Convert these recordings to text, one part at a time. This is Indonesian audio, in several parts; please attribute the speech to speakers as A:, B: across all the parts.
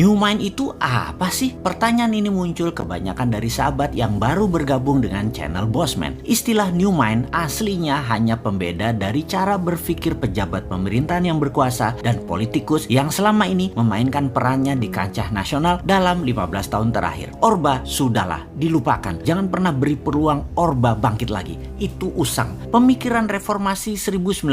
A: New Mind itu apa sih? Pertanyaan ini muncul kebanyakan dari sahabat yang baru bergabung dengan channel Bossman. Istilah New Mind aslinya hanya pembeda dari cara berpikir pejabat pemerintahan yang berkuasa dan politikus yang selama ini memainkan perannya di kancah nasional dalam 15 tahun terakhir. Orba sudahlah, dilupakan. Jangan pernah beri peluang Orba bangkit lagi. Itu usang. Pemikiran reformasi 1998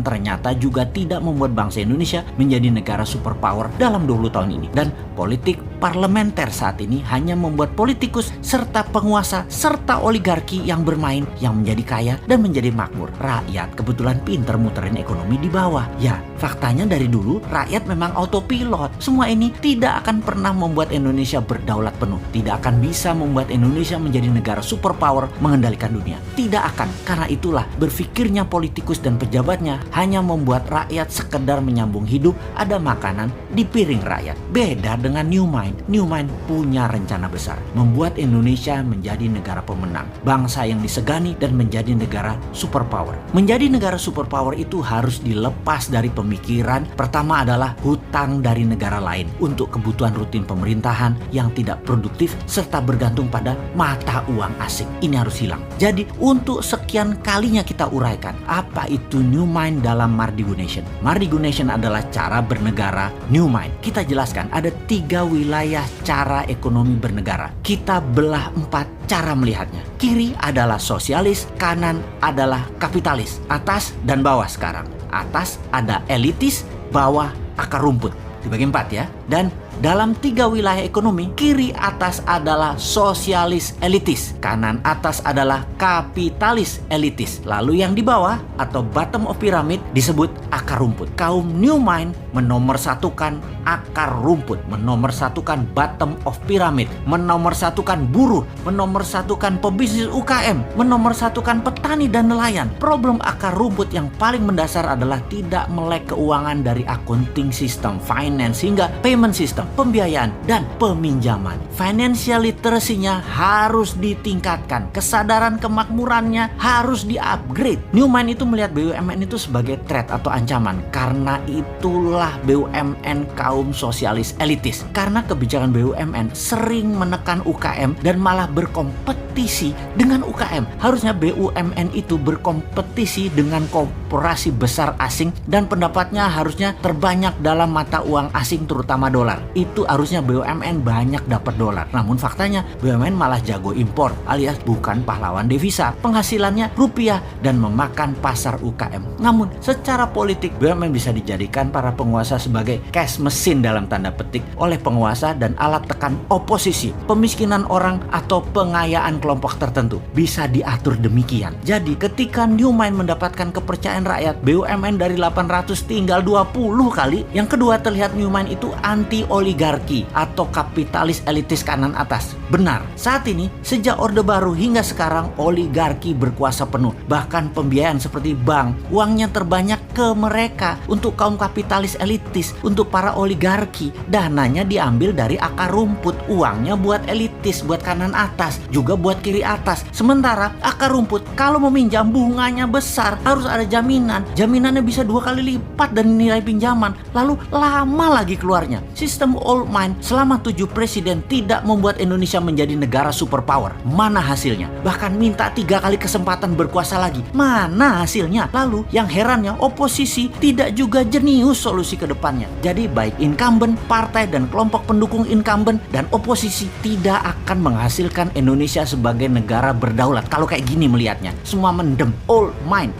A: ternyata juga tidak membuat bangsa Indonesia menjadi negara superpower dalam 20 tahun ini. Dan politik parlementer saat ini hanya membuat politikus serta penguasa serta oligarki yang bermain yang menjadi kaya dan menjadi makmur. Rakyat kebetulan pinter muterin ekonomi di bawah. Ya, faktanya dari dulu rakyat memang autopilot. Semua ini tidak akan pernah membuat Indonesia berdaulat penuh. Tidak akan bisa membuat Indonesia menjadi negara superpower mengendalikan dunia. Tidak akan. Karena itulah berpikirnya politikus dan pejabatnya hanya membuat rakyat sekedar menyambung hidup, ada makanan di piring rakyat. Beda dengan New Mind. New Mind punya rencana besar, membuat Indonesia menjadi negara pemenang, bangsa yang disegani dan menjadi negara superpower. Menjadi negara superpower itu harus dilepas dari pemikiran pertama adalah hutang dari negara lain untuk kebutuhan rutin pemerintahan yang tidak produktif serta bergantung pada mata uang asing. Ini harus hilang. Jadi untuk sekian kalinya kita uraikan apa itu New Mind dalam Mardigu Nation. Mardigu Nation adalah cara bernegara New Mind. Kita jelaskan ada 3 wilayah cara ekonomi bernegara. Kita belah 4 cara melihatnya. Kiri adalah sosialis, kanan adalah kapitalis, atas dan bawah sekarang. Atas ada elitis, bawah akar rumput. Dibagi 4 ya. Dan dalam 3 wilayah ekonomi, kiri atas adalah sosialis elitis, kanan atas adalah kapitalis elitis. Lalu yang di bawah atau bottom of pyramid disebut akar rumput. Kaum New Mind menomorsatukan akar rumput, menomorsatukan bottom of pyramid, menomorsatukan buruh, menomorsatukan pebisnis UKM, menomorsatukan petani dan nelayan. Problem akar rumput yang paling mendasar adalah tidak melek keuangan dari accounting system, finance hingga payment system, pembiayaan dan peminjaman. Financial literacy-nya harus ditingkatkan, kesadaran kemakmurannya harus di-upgrade. New Mind itu melihat BUMN itu sebagai threat atau ancaman. Karena itulah BUMN kaum sosialis elitis. Karena kebijakan BUMN sering menekan UKM dan malah berkompetisi dengan UKM. Harusnya BUMN itu berkompetisi dengan korporasi besar asing dan pendapatnya harusnya terbanyak dalam mata uang asing terutama dolar. Itu harusnya BUMN banyak dapat dolar. Namun faktanya BUMN malah jago impor alias bukan pahlawan devisa. Penghasilannya rupiah dan memakan pasar UKM. Namun secara politik BUMN bisa dijadikan para penguasa sebagai cash mesin dalam tanda petik oleh penguasa dan alat tekan oposisi. Pemiskinan orang atau pengayaan kelompok tertentu bisa diatur demikian. Jadi ketika New Mind mendapatkan kepercayaan rakyat, BUMN dari 800 tinggal 20 kali. Yang kedua, terlihat New Mind itu anti oligarki atau kapitalis elitis kanan atas. Benar, saat ini sejak Orde Baru hingga sekarang oligarki berkuasa penuh. Bahkan pembiayaan seperti bank, uangnya terbanyak ke mereka. Untuk kaum kapitalis elitis, untuk para oligarki, dananya diambil dari akar rumput. Uangnya buat elitis, buat kanan atas, juga buat kiri atas. Sementara akar rumput kalau meminjam bunganya besar, harus ada jaminan. Jaminannya bisa 2 kali lipat dari nilai pinjaman. Lalu lama lagi keluarnya. Sistem old mind selama 7 presiden tidak membuat Indonesia menjadi negara superpower. Mana hasilnya? Bahkan minta 3 kali kesempatan berkuasa lagi. Mana hasilnya? Lalu yang herannya oposisi tidak juga jenius solusi ke depannya. Jadi baik incumbent, partai dan kelompok pendukung incumbent dan oposisi tidak akan menghasilkan Indonesia sebagai negara berdaulat. Kalau kayak gini melihatnya, semua mendem. Old mind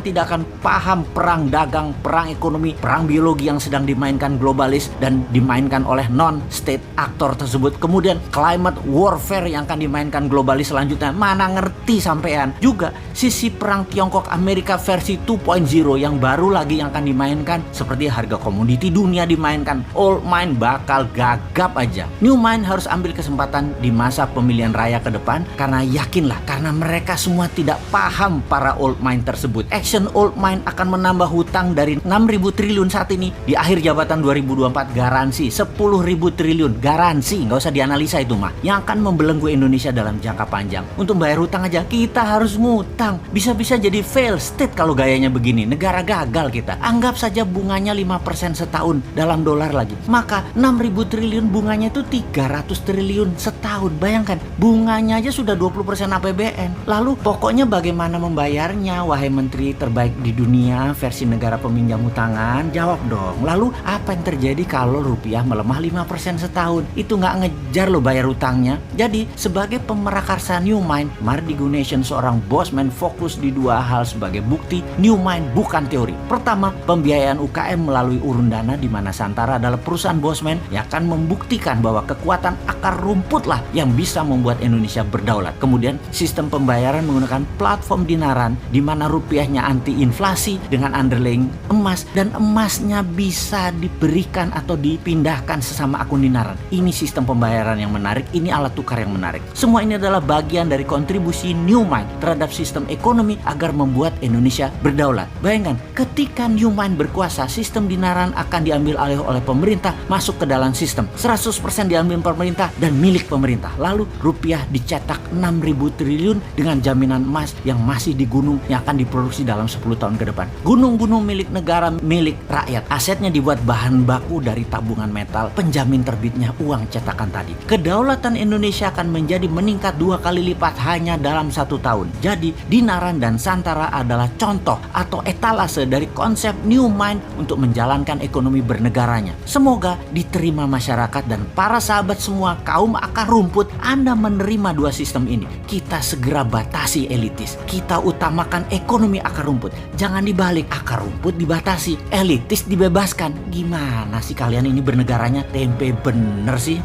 A: tidak akan paham perang dagang, perang ekonomi, perang biologi yang sedang dimainkan globalis dan dimainkan oleh non-state aktor tersebut. Kemudian climate warfare yang akan dimainkan globalis selanjutnya. Mana ngerti sampean. Juga sisi perang Tiongkok Amerika versi 2.0 yang baru lagi yang akan dimainkan. Seperti harga komoditi dunia dimainkan. Old mind bakal gagap aja. New Mind harus ambil kesempatan di masa pemilihan raya ke depan. Karena yakinlah, karena mereka semua tidak paham para old mind tersebut. Action old mind akan menambah hutang dari 6.000 triliun saat ini di akhir jabatan 2024 garansi 10.000 triliun. Garansi, nggak usah dianalisa itu mah. Yang akan membelenggu Indonesia dalam jangka panjang. Untuk bayar hutang aja kita harus ngutang. Bisa-bisa jadi fail state kalau gayanya begini. Negara gagal kita. Anggap saja bunganya 5% setahun dalam dolar lagi. Maka 6.000 triliun bunganya itu 300 triliun setahun. Bayangkan, bunganya aja sudah 20% APBN. Lalu pokoknya bagaimana membayarnya, wahai menteri terbaik di dunia versi negara peminjam hutangan? Jawab dong. Lalu apa yang terjadi kalau rupiah melemah 5% setahun? Itu nggak ngejar lo bayar utangnya. Jadi sebagai pemerakarsa New Mind, Mardi Gunasion seorang bosman fokus di dua hal sebagai bukti New Mind bukan teori. Pertama, pembiayaan UKM melalui urun dana, di mana Santara adalah perusahaan bosman yang akan membuktikan bahwa kekuatan akar rumput lah yang bisa membuat Indonesia berdaulat. Kemudian sistem pembayaran menggunakan platform dinaran di mana rupiahnya anti inflasi dengan underlying emas, dan emasnya bisa diberikan atau dipindahkan sesama akun dinaran. Ini sistem pembayaran yang menarik, ini alat tukar yang menarik. Semua ini adalah bagian dari kontribusi New Mind terhadap sistem ekonomi agar membuat Indonesia berdaulat. Bayangkan, ketika New Mind berkuasa, sistem dinaran akan diambil alih oleh pemerintah, masuk ke dalam sistem. 100% diambil pemerintah dan milik pemerintah. Lalu rupiah dicetak 6.000 triliun dengan jaminan emas yang masih di gunung yang akan diproduksi dalam 10 tahun ke depan. Gunung-gunung milik negara, milik rakyat. Asetnya dibuat bahan baku dari tabungan metal, penjamin terbitnya uang cetakan tadi. Kedaulatan Indonesia akan menjadi meningkat 2 kali lipat hanya dalam 1 tahun. Jadi dinaran dan Santara adalah contoh atau etalase dari konsep New Mind untuk menjalankan ekonomi bernegaranya. Semoga diterima masyarakat dan para sahabat semua kaum akar rumput. Anda menerima dua sistem ini. Kita segera batasi elitis. Kita utamakan ekonomi akar rumput. Jangan dibalik, akar rumput dibatasi, elitis dibebaskan. Gimana sih kalian ini bernegaranya? Tempe bener sih.